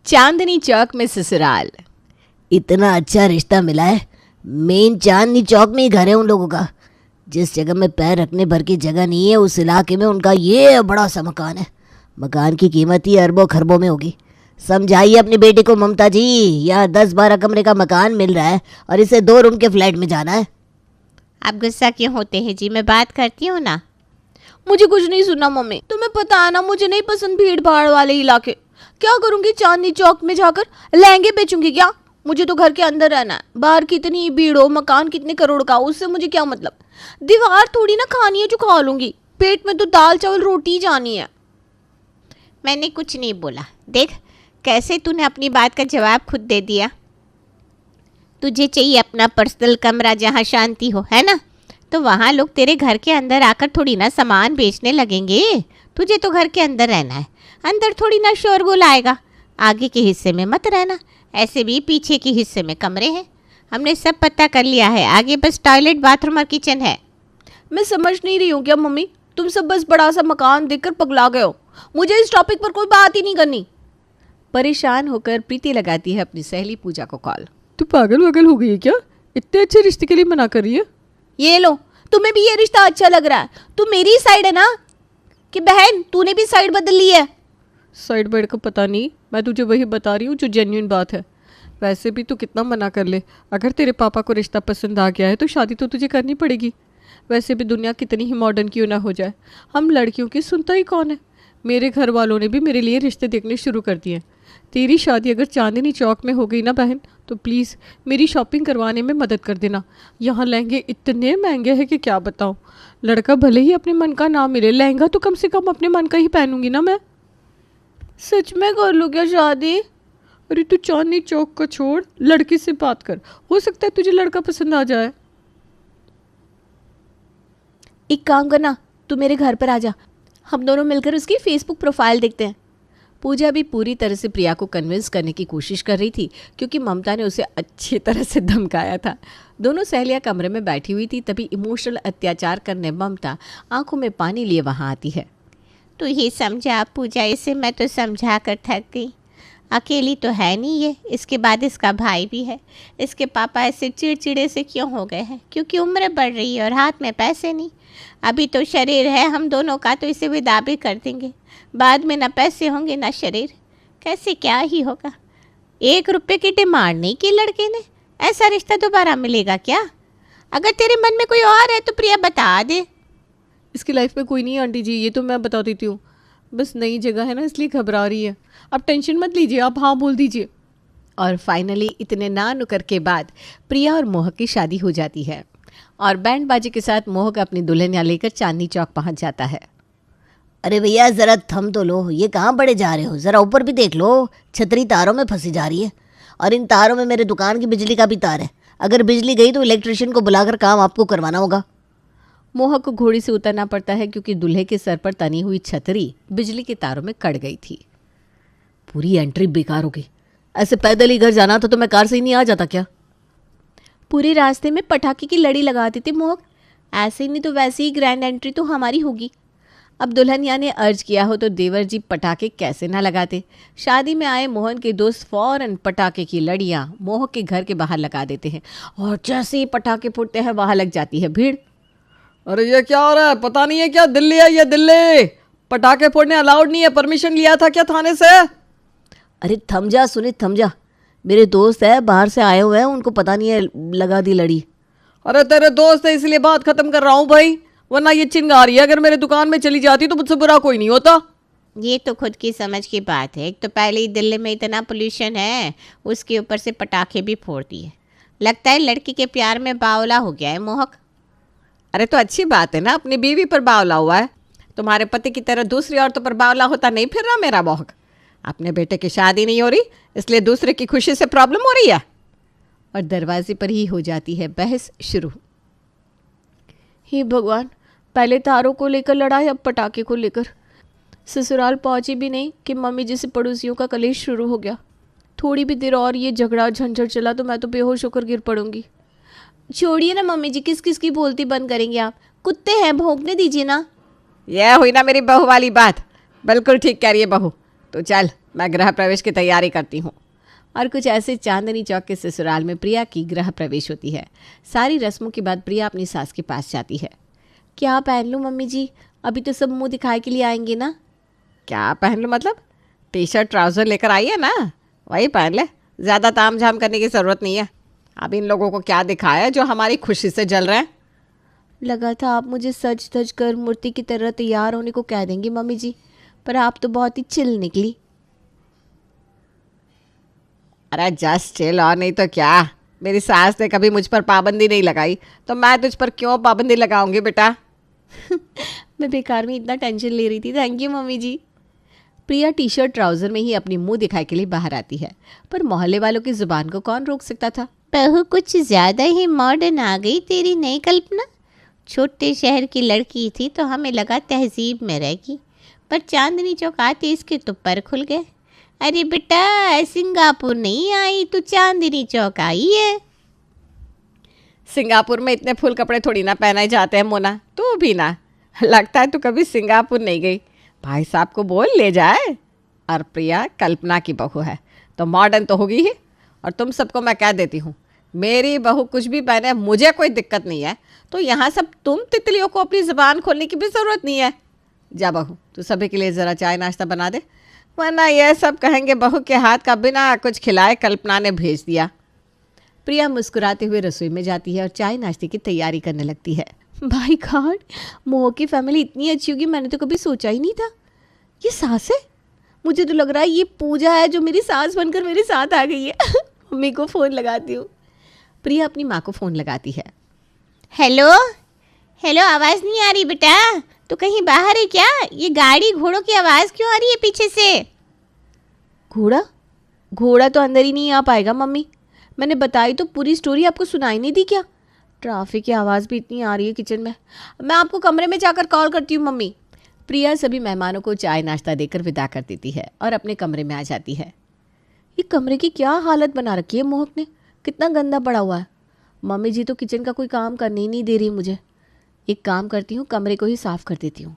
चांदनी चौक में ससुराल। इतना अच्छा रिश्ता मिला है। मेन चांदनी चौक में ही घर है उन लोगों का। जिस जगह में पैर रखने भर की जगह नहीं है उस इलाके में उनका ये बड़ा सा मकान है। मकान की कीमत ही अरबों खरबों में होगी। समझाइए अपनी बेटी को ममता जी, यहाँ 10-12 कमरे का मकान मिल रहा है और इसे 2 रूम के फ्लैट में जाना है। आप गुस्सा क्यों होते हैं जी? मैं बात करती हूँ ना। मुझे कुछ नहीं सुनना मम्मी, तुम्हें पता है ना मुझे नहीं पसंद भीड़ भाड़ वाले इलाके। क्या करूंगी चांदनी चौक में जाकर? लहंगे बेचूंगी क्या? मुझे तो घर के अंदर रहना है। बाहर कितनी भीड़ हो, मकान कितने करोड़ का, उससे मुझे क्या मतलब। दीवार थोड़ी ना खानी है जो खा लूंगी। पेट में तो दाल चावल रोटी जानी है। मैंने कुछ नहीं बोला। देख कैसे तूने अपनी बात का जवाब खुद दे दिया। तुझे चाहिए अपना पर्सनल कमरा जहाँ शांति हो, है ना? तो वहाँ लोग तेरे घर के अंदर आकर थोड़ी ना सामान बेचने लगेंगे। तुझे तो घर के अंदर रहना है, अंदर थोड़ी ना शोरगुल आएगा। आगे के हिस्से में मत रहना, ऐसे भी पीछे के हिस्से में कमरे हैं। हमने सब पता कर लिया है, आगे बस टॉयलेट बाथरूम और किचन है। मैं समझ नहीं रही हूँ क्या मम्मी? तुम सब बस बड़ा सा मकान देखकर पगला गए हो। मुझे इस टॉपिक पर कोई बात ही नहीं करनी। परेशान होकर प्रीति लगाती है अपनी सहेली पूजा को कॉल। तू पागल वगल हो गई है क्या? इतने अच्छे रिश्ते के लिए मना कर रही है? ये लो, तुम्हें भी ये रिश्ता अच्छा लग रहा है? तू मेरी साइड है ना कि बहन तूने भी साइड बदल ली है? साइड बाइड का पता नहीं, मैं तुझे वही बता रही हूँ जो जेन्युइन बात है। वैसे भी तू कितना मना कर ले, अगर तेरे पापा को रिश्ता पसंद आ गया है तो शादी तो तुझे करनी पड़ेगी। वैसे भी दुनिया कितनी ही मॉडर्न क्यों ना हो जाए, हम लड़कियों की सुनता ही कौन है। मेरे घर वालों ने भी मेरे लिए रिश्ते देखने शुरू कर दिए। तेरी शादी अगर चांदनी चौक में हो गई ना बहन, तो प्लीज़ मेरी शॉपिंग करवाने में मदद कर देना। यहाँ लहंगे इतने महंगे हैं कि क्या बताऊँ। लड़का भले ही अपने मन का ना मिले, लहंगा तो कम से कम अपने मन का ही पहनूंगी ना मैं। सच में कर लो क्या शादी? अरे तू चांदनी चौक को छोड़, लड़की से बात कर, हो सकता है तुझे लड़का पसंद आ जाए। एक काम करना, तू मेरे घर पर आ जा, हम दोनों मिलकर उसकी फेसबुक प्रोफाइल देखते हैं। पूजा भी पूरी तरह से प्रिया को कन्विंस करने की कोशिश कर रही थी, क्योंकि ममता ने उसे अच्छी तरह से धमकाया था। दोनों सहेलियां कमरे में बैठी हुई थी, तभी इमोशनल अत्याचार करने ममता आंखों में पानी लिए वहां आती है। तू ही समझा पूजा, इसे मैं तो समझा कर थक गई। अकेली तो है नहीं ये, इसके बाद इसका भाई भी है। इसके पापा ऐसे चिड़चिड़े से क्यों हो गए हैं? क्योंकि उम्र बढ़ रही है और हाथ में पैसे नहीं। अभी तो शरीर है हम दोनों का, तो इसे विदा भी कर देंगे। बाद में ना पैसे होंगे ना शरीर, कैसे क्या ही होगा। 1 रुपये की डिमांड नहीं की लड़के ने, ऐसा रिश्ता दोबारा मिलेगा क्या? अगर तेरे मन में कोई और है तो प्रिया बता दे। इसकी लाइफ में कोई नहीं है आंटी जी, ये तो मैं बता देती हूँ। बस नई जगह है ना, इसलिए घबरा रही है। आप टेंशन मत लीजिए, आप हाँ बोल दीजिए। और फाइनली इतने ना नुकर के बाद प्रिया और मोहक की शादी हो जाती है और बैंड बाजी के साथ मोहक अपनी दुल्हनिया लेकर चांदनी चौक पहुंच जाता है। अरे भैया ज़रा थम तो लो, ये कहाँ बड़े जा रहे हो? ज़रा ऊपर भी देख लो, छतरी तारों में फंसी जा रही है। और इन तारों में मेरे दुकान की बिजली का भी तार है। अगर बिजली गई तो इलेक्ट्रिशियन को बुलाकर काम आपको करवाना होगा। मोहक को घोड़ी से उतरना पड़ता है, क्योंकि दूल्हे के सर पर तनी हुई छतरी बिजली के तारों में कट गई थी। पूरी एंट्री बेकार हो गई। ऐसे पैदल ही घर जाना था तो मैं कार से ही नहीं आ जाता क्या? पूरे रास्ते में पटाखे की लड़ी लगाती थी मोहक। ऐसे ही नहीं तो वैसे ही ग्रैंड एंट्री तो हमारी होगी। अब दुल्हनिया ने अर्ज किया हो तो देवर जी पटाखे कैसे ना लगाते। शादी में आए मोहन के दोस्त फौरन पटाखे की लड़ियां मोहक के घर के बाहर लगा देते हैं, और जैसे ही पटाखे फूटते हैं वहां लग जाती है भीड़। अरे ये क्या हो रहा है? पता नहीं है क्या? दिल्ली है ये, दिल्ली। पटाखे फोड़ने अलाउड नहीं है, परमिशन लिया था क्या थाने से? अरे थम जा सुनीत, थम जा। मेरे दोस्त है, बाहर से आए हुए हैं, उनको पता नहीं है, लगा दी लड़ी। अरे तेरे दोस्त है इसलिए बात खत्म कर रहा हूँ भाई, वरना ये चिंगारी अगर मेरे दुकान में चली जाती तो मुझसे बुरा कोई नहीं होता। ये तो खुद की समझ की बात है। एक तो पहले ही दिल्ली में इतना पोल्यूशन है, उसके ऊपर से पटाखे भी फोड़ दिए। लगता है लड़की के प्यार में बावला हो गया है मोहक। अरे तो अच्छी बात है ना, अपनी बीवी पर बावला हुआ है। तुम्हारे पति की तरह दूसरी औरतों पर बावला होता नहीं फिर रहा मेरा मोहक। अपने बेटे की शादी नहीं हो रही इसलिए दूसरे की खुशी से प्रॉब्लम हो रही है। और दरवाजे पर ही हो जाती है बहस शुरू। हे भगवान, पहले तारों को लेकर लड़ाई, अब पटाखे को लेकर। ससुराल पहुंची भी नहीं कि मम्मी जी से पड़ोसियों का कलेश शुरू हो गया। थोड़ी भी देर और ये झगड़ा झंझट चला तो मैं तो बेहोश होकर गिर पड़ूंगी। छोड़िए ना मम्मी जी, किस किस की बोलती बंद करेंगे आप? कुत्ते हैं, भौंकने दीजिए ना। यह हुई ना मेरी बहू वाली बात। बिल्कुल ठीक कह रही है बहू। तो चल मैं गृह प्रवेश की तैयारी करती हूँ। और कुछ ऐसे चांदनी चौक के ससुराल में प्रिया की गृह प्रवेश होती है। सारी रस्मों के बाद प्रिया अपनी सास के पास जाती है। क्या पहन लूँ मम्मी जी? अभी तो सब मुंह दिखाए के लिए आएंगे ना। क्या पहन लो मतलब? टी शर्ट ट्राउज़र लेकर आई है ना, वही पहन ले। ज़्यादा ताम झाम करने की ज़रूरत नहीं है। अब इन लोगों को क्या दिखाया जो हमारी खुशी से जल रहे हैं। लगा था आप मुझे सज धज कर मूर्ति की तरह तैयार होने को कह देंगी मम्मी जी, पर आप तो बहुत ही चिल निकली। अरे जस्ट चिल, और नहीं तो क्या। मेरी सास ने कभी मुझ पर पाबंदी नहीं लगाई, तो मैं तुझ पर क्यों पाबंदी लगाऊंगी बेटा। मैं बेकार में इतना टेंशन ले रही थी। Thank you mummy ji. Priya T shirt trouser में ही अपनी मुंह दिखाई के लिए बाहर आती है, पर मोहल्ले वालों की जुबान को कौन रोक सकता था। बहू कुछ ज़्यादा ही मॉडर्न आ गई तेरी नई कल्पना। छोटे शहर की लड़की थी तो हमें लगा तहजीब में रहेगी, पर चांदनी चौक आते इसके तो पर खुल गए। अरे बेटा, सिंगापुर नहीं आई, तू चांदनी चौक आई है। सिंगापुर में इतने फुल कपड़े थोड़ी ना पहनाए जाते हैं मोना, तू भी ना। लगता है तू कभी सिंगापुर नहीं गई। भाई साहब को बोल ले जाए। और प्रिया कल्पना की बहू है तो मॉडर्न तो होगी ही। और तुम सबको मैं कह देती हूँ, मेरी बहू कुछ भी पहने मुझे कोई दिक्कत नहीं है। तो यहाँ सब तुम तितलियों को अपनी ज़ुबान खोलने की भी ज़रूरत नहीं है। जा बहू, तू सभी के लिए ज़रा चाय नाश्ता बना दे, वरना यह सब कहेंगे बहू के हाथ का बिना कुछ खिलाए कल्पना ने भेज दिया। प्रिया मुस्कुराते हुए रसोई में जाती है और चाय नाश्ते की तैयारी करने लगती है। भाई गॉड, मोह की फैमिली इतनी अच्छी होगी मैंने तो कभी सोचा ही नहीं था। ये सास है? मुझे तो लग रहा है ये पूजा है जो मेरी सास बनकर मेरे साथ आ गई है। मम्मी को फ़ोन लगाती हूँ। प्रिया अपनी माँ को फ़ोन लगाती है। हेलो हेलो, आवाज़ नहीं आ रही बेटा? तो कहीं बाहर है क्या? ये गाड़ी घोड़ों की आवाज़ क्यों आ रही है पीछे से? घोड़ा तो अंदर ही नहीं आ पाएगा मम्मी। मैंने बताई तो पूरी स्टोरी, आपको सुनाई नहीं दी क्या? ट्रैफिक की आवाज़ भी इतनी आ रही है किचन में। मैं आपको कमरे में जाकर कॉल करती हूँ मम्मी। प्रिया सभी मेहमानों को चाय नाश्ता देकर विदा कर देती है और अपने कमरे में आ जाती है। ये कमरे की क्या हालत बना रखी है मोहक ने, कितना गंदा पड़ा हुआ है। मम्मी जी तो किचन का कोई काम करने ही नहीं दे रही मुझे। एक काम करती हूँ, कमरे को ही साफ़ कर देती हूँ।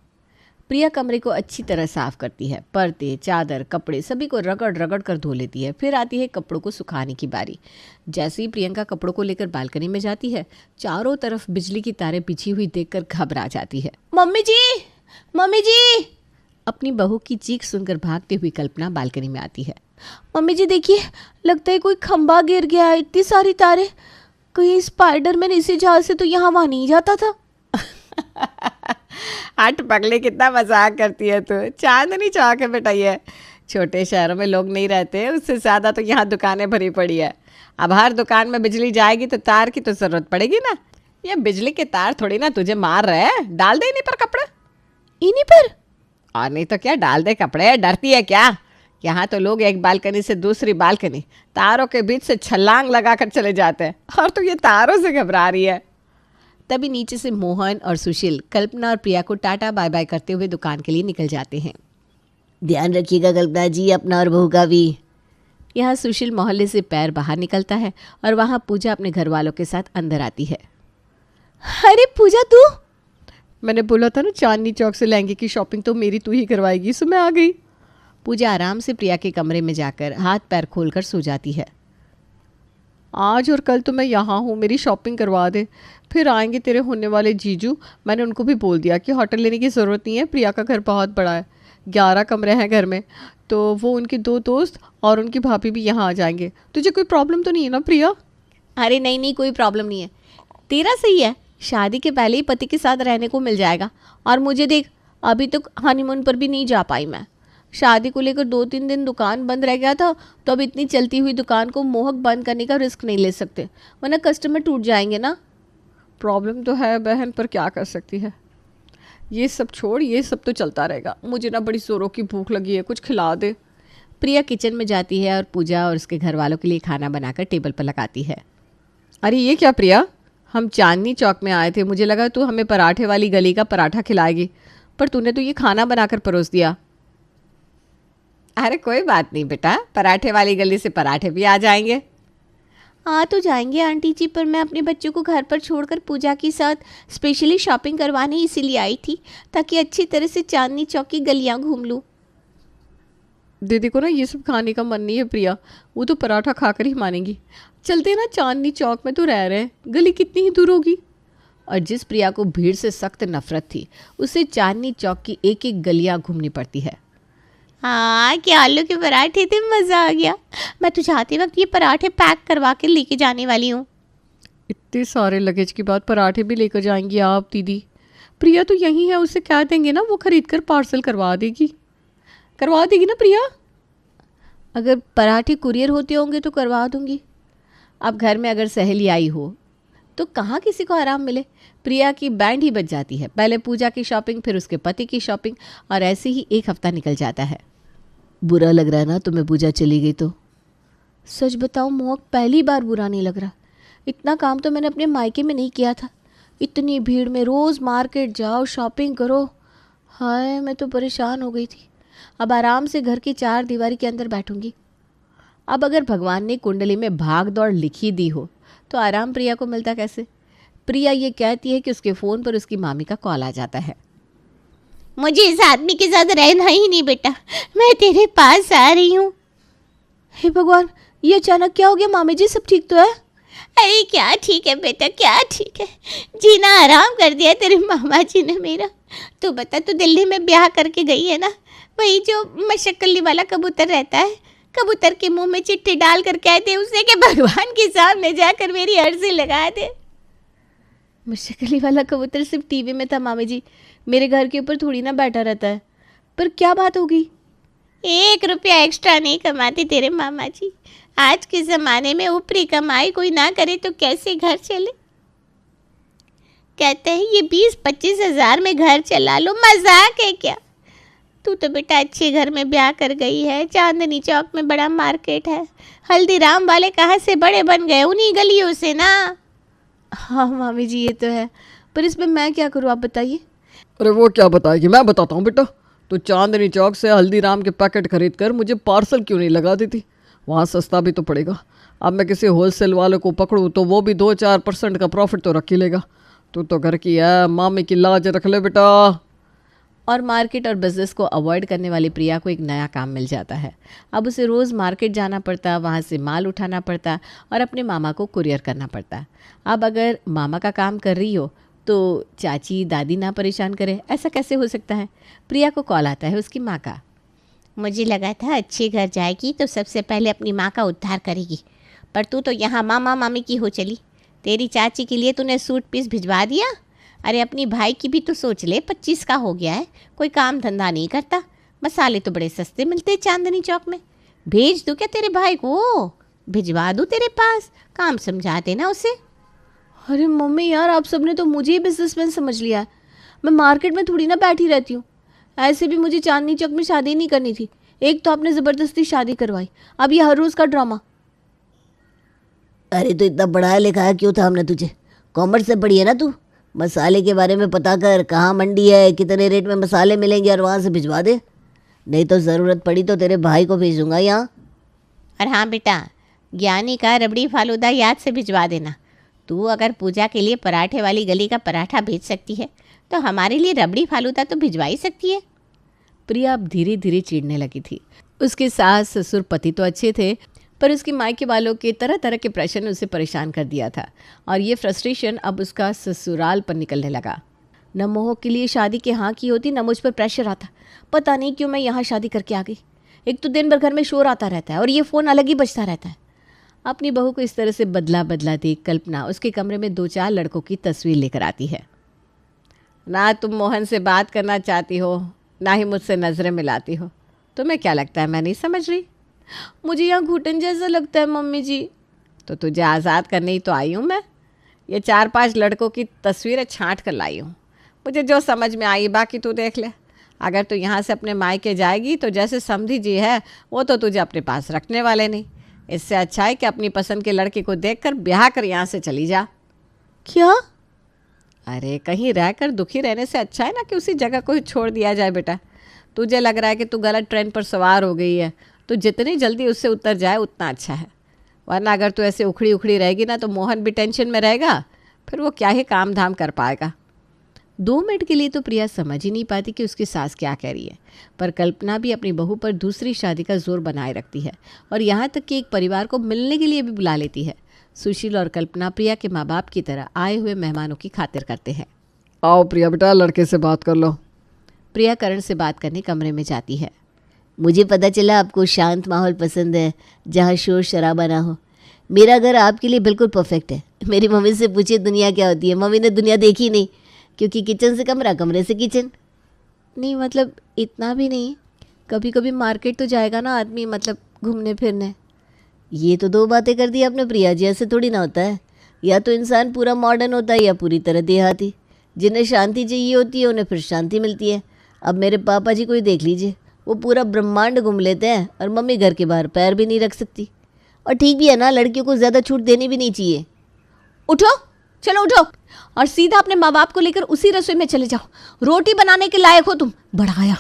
प्रिया कमरे को अच्छी तरह साफ़ करती है। पर्दे, चादर, कपड़े सभी को रगड़ रगड़ कर धो लेती है। फिर आती है कपड़ों को सुखाने की बारी। जैसे ही प्रियंका कपड़ों को लेकर बालकनी में जाती है, चारों तरफ बिजली की तारें बिछी हुई देखकर घबरा जाती है। मम्मी जी, मम्मी जी! अपनी बहू की चीख सुनकर भागती हुई कल्पना बालकनी में आती है। मम्मी जी देखिए, लगता है कोई खंबा गिर गया है। इतनी सारी तारें, कहीं स्पाइडरमैन इसी जहाज से तो यहाँ वहाँ नहीं जाता था। हट पगले, कितना मजाक करती है तू। चांदनी चौक है बेटा ये। छोटे शहरों में लोग नहीं रहते, उससे ज़्यादा तो यहाँ दुकानें भरी पड़ी है। अब हर दुकान में बिजली जाएगी तो तार की तो ज़रूरत पड़ेगी ना। ये बिजली के तार थोड़ी ना तुझे मार रहे हैं। डाल दे इन्हीं पर कपड़े। इन्हीं पर? और नहीं तो क्या, डाल दे कपड़े। डरती है क्या? यहाँ तो लोग एक बालकनी से दूसरी बालकनी तारों के बीच से छलांग लगाकर चले जाते हैं, और तो ये तारों से घबरा रही है। तभी नीचे से मोहन और सुशील कल्पना और प्रिया को टाटा बाय बाय करते हुए दुकान के लिए निकल जाते हैं। ध्यान रखिएगा कल्पना जी, अपना और बहू का भी। यहाँ सुशील मोहल्ले से पैर बाहर निकलता है और वहाँ पूजा अपने घर वालों के साथ अंदर आती है। अरे पूजा, तू? मैंने बोला था ना चांदनी चौक से लहंगे की शॉपिंग तो मेरी तू ही करवाएगी, सो मैं आ गई। पूजा आराम से प्रिया के कमरे में जाकर हाथ पैर खोलकर सो जाती है। आज और कल तो मैं यहाँ हूँ, मेरी शॉपिंग करवा दे। फिर आएंगे तेरे होने वाले जीजू। मैंने उनको भी बोल दिया कि होटल लेने की ज़रूरत नहीं है, प्रिया का घर बहुत बड़ा है, 11 कमरे हैं घर में, तो वो उनके 2 दोस्त और उनकी भाभी भी यहाँ आ जाएंगे। तुझे कोई प्रॉब्लम तो नहीं है ना प्रिया? अरे नहीं नहीं, कोई प्रॉब्लम नहीं है। तेरा सही है, शादी के पहले ही पति के साथ रहने को मिल जाएगा। और मुझे देख, अभी तक हनीमून पर भी नहीं जा पाई मैं। शादी को लेकर 2-3 दिन दुकान बंद रह गया था, तो अब इतनी चलती हुई दुकान को मोहक बंद करने का रिस्क नहीं ले सकते, वरना कस्टमर टूट जाएंगे ना। प्रॉब्लम तो है बहन, पर क्या कर सकती है। ये सब छोड़, ये सब तो चलता रहेगा। मुझे ना बड़ी जोरों की भूख लगी है, कुछ खिला दे। प्रिया किचन में जाती है और पूजा और उसके घर वालों के लिए खाना बनाकर टेबल पर लगाती है। अरे ये क्या प्रिया, हम चांदनी चौक में आए थे, मुझे लगा तू हमें पराठे वाली गली का पराठा खिलाएगी, पर तूने तो ये खाना बनाकर परोस दिया। अरे कोई बात नहीं बेटा, पराठे वाली गली से पराठे भी आ जाएंगे। आ तो जाएंगे आंटी जी, पर मैं अपने बच्चों को घर पर छोड़कर पूजा के साथ स्पेशली शॉपिंग करवाने इसीलिए आई थी, ताकि अच्छी तरह से चांदनी चौक की गलियां घूम लूँ। दीदी को ना ये सब खाने का मन नहीं है प्रिया, वो तो पराठा खाकर ही मानेंगी। चलते ना चांदनी चौक में तो रह रहे हैं, गली कितनी ही दूर होगी। और जिस प्रिया को भीड़ से सख्त नफरत थी, उसे चांदनी चौक की एक एक गलियां घूमनी पड़ती है। हाँ, क्या आलू के पराठे थे, मज़ा आ गया। मैं तो जाते वक्त ये पराठे पैक करवा के लेके जाने वाली हूँ। इतने सारे लगेज के बाद पराठे भी लेकर जाएंगी आप दीदी? प्रिया तो यहीं है, उससे कह देंगे ना, वो खरीद कर पार्सल करवा देगी ना प्रिया? अगर पराठे कुरियर होते होंगे तो करवा दूंगी। अब घर में अगर सहेली आई हो तो कहाँ किसी को आराम मिले। प्रिया की बैंड ही बज जाती है, पहले पूजा की शॉपिंग, फिर उसके पति की शॉपिंग, और ऐसे ही एक हफ्ता निकल जाता है। बुरा लग रहा है ना तुम्हें पूजा चली गई तो? सच बताऊं मोहक, पहली बार बुरा नहीं लग रहा। इतना काम तो मैंने अपने मायके में नहीं किया था। इतनी भीड़ में रोज़ मार्केट जाओ, शॉपिंग करो, हाय मैं तो परेशान हो गई थी। अब आराम से घर की चार दीवारी के अंदर बैठूंगी। अब अगर भगवान ने कुंडली में भाग दौड़ लिखी दी हो तो आराम प्रिया को मिलता कैसे। प्रिया ये कहती है कि उसके फ़ोन पर उसकी मामी का कॉल आ जाता है। मुझे इस आदमी के साथ रहना ही नहीं बेटा, मैं तेरे पास आ रही हूँ। हे भगवान, ये अचानक क्या हो गया? मामी जी सब ठीक तो है? अरे क्या ठीक है बेटा, क्या ठीक है, जीना आराम कर दिया तेरे मामा जी ने मेरा। तू बता, तू दिल्ली में ब्याह करके गई है ना, वही जो मशक्कली वाला कबूतर रहता है, कबूतर के मुंह में चिट्ठी डाल कर कहते उसे कि भगवान के सामने जाकर मेरी अर्जी लगा दे। मशक्कली वाला कबूतर सिर्फ टीवी में था मामी जी, मेरे घर के ऊपर थोड़ी ना बैठा रहता है। पर क्या बात होगी? 1 रुपया एक्स्ट्रा नहीं कमाते तेरे मामा जी। आज के ज़माने में ऊपरी कमाई कोई ना करे तो कैसे घर चले। कहते हैं ये 20-25 हज़ार में घर चला लो, मजाक है क्या? तू तो बेटा अच्छे घर में ब्याह कर गई है, चांदनी चौक में बड़ा मार्केट है, हल्दीराम वाले कहाँ से बड़े बन गए, उन्हीं गलियों से ना। हाँ मामी जी ये तो है, पर इसमें मैं क्या करूँ आप बताइए। अरे वो क्या बताएगी, मैं बताता हूँ बेटा। तो चांदनी चौक से हल्दीराम के पैकेट खरीद कर मुझे पार्सल क्यों नहीं लगा देती? वहाँ सस्ता भी तो पड़ेगा। अब मैं किसी होलसेल वाले को पकड़ूँ तो वो भी 2-4% का प्रॉफिट तो रख ही लेगा। तू तो घर की है, मामी की लाज रख ले बेटा। और मार्केट और बिजनेस को अवॉइड करने वाली प्रिया को एक नया काम मिल जाता है। अब उसे रोज़ मार्केट जाना पड़ता, वहाँ से माल उठाना पड़ता और अपने मामा को कुरियर करना पड़ता। अब अगर मामा का काम कर रही हो तो चाची दादी ना परेशान करे, ऐसा कैसे हो सकता है। प्रिया को कॉल आता है उसकी माँ का। मुझे लगा था अच्छे घर जाएगी तो सबसे पहले अपनी माँ का उद्धार करेगी, पर तू तो यहाँ मामा मामी की हो चली। तेरी चाची के लिए तूने सूट पीस भिजवा दिया। अरे अपनी भाई की भी तो सोच ले, 25 का हो गया है, कोई काम धंधा नहीं करता, मसाले तो बड़े सस्ते मिलते हैं चांदनी चौक में। भेज दूँ क्या तेरे भाई को? भिजवा दूँ तेरे पास, काम समझा देना उसे। अरे मम्मी यार, आप सबने तो मुझे ही बिजनेसमैन समझ लिया है। मैं मार्केट में थोड़ी ना बैठी रहती हूँ। ऐसे भी मुझे चांदनी चौक में शादी नहीं करनी थी। एक तो आपने ज़बरदस्ती शादी करवाई, अब ये हर रोज़ का ड्रामा। अरे तो इतना पढ़ाया लिखाया क्यों था हमने तुझे? कॉमर्स से पढ़ी है ना तू? मसाले के बारे में पता कर, कहाँ मंडी है, कितने रेट में मसाले मिलेंगे और वहाँ से भिजवा दे। नहीं तो ज़रूरत पड़ी तो तेरे भाई को भेजूंगा यहाँ। और हाँ बेटा, ज्ञानी का रबड़ी फालूदा याद से भिजवा देना। तू अगर पूजा के लिए पराठे वाली गली का पराठा भेज सकती है तो हमारे लिए रबड़ी फालूदा तो भिजवा ही सकती है। प्रिया अब धीरे धीरे चिढ़ने लगी थी। उसके सास ससुर पति तो अच्छे थे, पर उसके मायके वालों के तरह तरह के प्रेशर ने उसे परेशान कर दिया था, और ये फ्रस्ट्रेशन अब उसका ससुराल पर निकलने लगा। न मोह के लिए शादी के हाँ की होती, न मुझ पर प्रेशर आता। पता नहीं क्यों मैं यहाँ शादी करके आ गई। एक तो दिन भर घर में शोर आता रहता है और ये फ़ोन अलग ही बजता रहता है। अपनी बहू को इस तरह से बदला बदला देख कल्पना उसके कमरे में 2-4 लड़कों की तस्वीर लेकर आती है। ना तुम मोहन से बात करना चाहती हो, ना ही मुझसे नज़रें मिलाती हो। तुम्हें क्या लगता है मैं नहीं समझ रही? मुझे यहाँ घुटन जैसा लगता है मम्मी जी। तो तुझे आज़ाद करने ही तो आई हूँ मैं। ये 4-5 लड़कों की तस्वीरें छांट कर लाई हूँ। मुझे जो समझ में आई बाकी तू देख ले। अगर तू यहाँ से अपने मायके जाएगी तो जैसे समधी जी है वो तो तुझे अपने पास रखने वाले नहीं। इससे अच्छा है कि अपनी पसंद के लड़के को देखकर ब्याह कर यहाँ से चली जा। क्या? अरे कहीं रहकर दुखी रहने से अच्छा है ना कि उसी जगह को ही छोड़ दिया जाए बेटा। तुझे लग रहा है कि तू गलत ट्रेन पर सवार हो गई है, तो जितनी जल्दी उससे उतर जाए उतना अच्छा है। वरना अगर तू ऐसे उखड़ी उखड़ी रहेगी ना तो मोहन भी टेंशन में रहेगा, फिर वो क्या ही काम धाम कर पाएगा। 2 मिनट के लिए तो प्रिया समझ ही नहीं पाती कि उसकी सास क्या कह रही है, पर कल्पना भी अपनी बहू पर दूसरी शादी का जोर बनाए रखती है और यहाँ तक कि एक परिवार को मिलने के लिए भी बुला लेती है। सुशील और कल्पना प्रिया के माँ बाप की तरह आए हुए मेहमानों की खातिर करते हैं। आओ प्रिया बेटा, लड़के से बात कर लो। प्रिया करण से बात करने कमरे में जाती है। मुझे पता चला आपको शांत माहौल पसंद है, जहाँ शोर शराबा ना हो। मेरा घर आपके लिए बिल्कुल परफेक्ट है। मेरी मम्मी से पूछिए दुनिया क्या होती है, मम्मी ने दुनिया देखी नहीं, क्योंकि किचन से कमरा, कमरे से किचन। नहीं मतलब इतना भी नहीं, कभी कभी मार्केट तो जाएगा ना आदमी, मतलब घूमने फिरने। ये तो 2 बातें कर दी आपने प्रिया जी, ऐसे थोड़ी ना होता है। या तो इंसान पूरा मॉडर्न होता है या पूरी तरह देहाती। जिन्हें शांति चाहिए होती है उन्हें फिर शांति मिलती है। अब मेरे पापा जी को ही देख लीजिए, वो पूरा ब्रह्मांड घूम लेते हैं और मम्मी घर के बाहर पैर भी नहीं रख सकती। और ठीक भी है ना, लड़कियों को ज़्यादा छूट देनी भी नहीं चाहिए। उठो, चलो उठो और सीधा अपने माँ बाप को लेकर उसी रसोई में चले जाओ। रोटी बनाने के लायक हो तुम, बढ़ाया।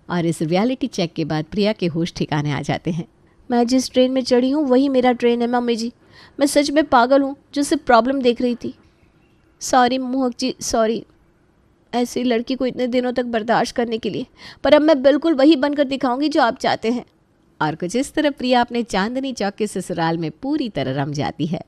और इस रियलिटी चेक के बाद प्रिया के होश ठिकाने आ जाते हैं। मैं जिस ट्रेन में चढ़ी हूँ वही मेरा ट्रेन है मम्मी जी। मैं सच में पागल हूँ जो सिर्फ प्रॉब्लम देख रही थी। सॉरी मोहक जी, सॉरी ऐसी लड़की को इतने दिनों तक बर्दाश्त करने के लिए, पर अब मैं बिल्कुल वही बनकर दिखाऊंगी जो आप चाहते हैं। और कुछ इस तरह प्रिया अपने चांदनी चौक के ससुराल में पूरी तरह रम जाती है।